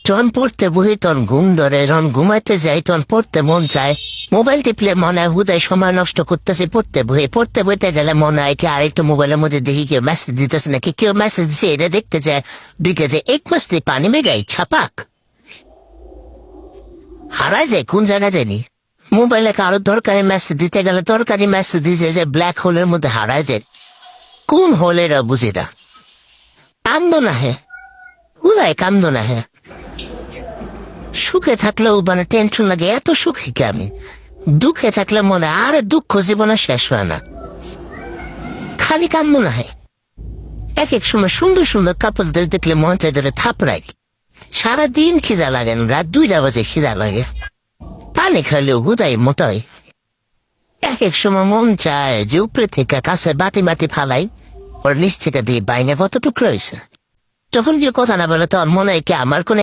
যখন পড়তে বহি তখন ঘুম ধরে, যখন ঘুমাইতে যাই তখন পড়তে মন চায়। মোবাইল টিপলে মনে হয় হুদায় সময় নষ্ট করতেছে। পড়তে বইতে গেলে মনে হয় কি আরেকটু মোবাইলের মধ্যে দেখি কেউ মেসেজ দিতেছে নাকি, কেউ মেসেজ দিচ্ছে এটা দেখতে যায়, ঢুকে যায় এক মাসলি পানি মেগাই ছাপাক হারায় যায় কোন জায়গা জানি। মোবাইলে কারো দরকারি মেসেজ দিতে গেলে দরকারি মেসেজ দিছে যে ব্ল্যাক হোলের মধ্যে হারায় যায়। কোন হোলেরা বুঝি না, কান্দ না হে হুদায় কান্দ না হে। সুখে থাকলেও মানে টেনশন লাগে, এত সুখী কি আমি? দুঃখে থাকলে মনে আর দুঃখ জীবনে শেষ হয় না, খালি কান্দ না হয়। এক এক সময় সুন্দর সুন্দর কাপড়দের দেখলে মনটা ধরে থাপড়াই। সারাদিন খিদা লাগে না, রাত 2টা বাজে খিদা লাগে, পানি খাইলেও হুদাই মোটাই। এক এক সময় মন চায় যে উপরে থেকে কাছে বাটি বাটি ফালাই, ওর নিচ থেকে দিয়ে বাইনে কত টুকরো হয়েছে। যখন কেউ কথা না বলে তখন মনে হয় কি আমার কোন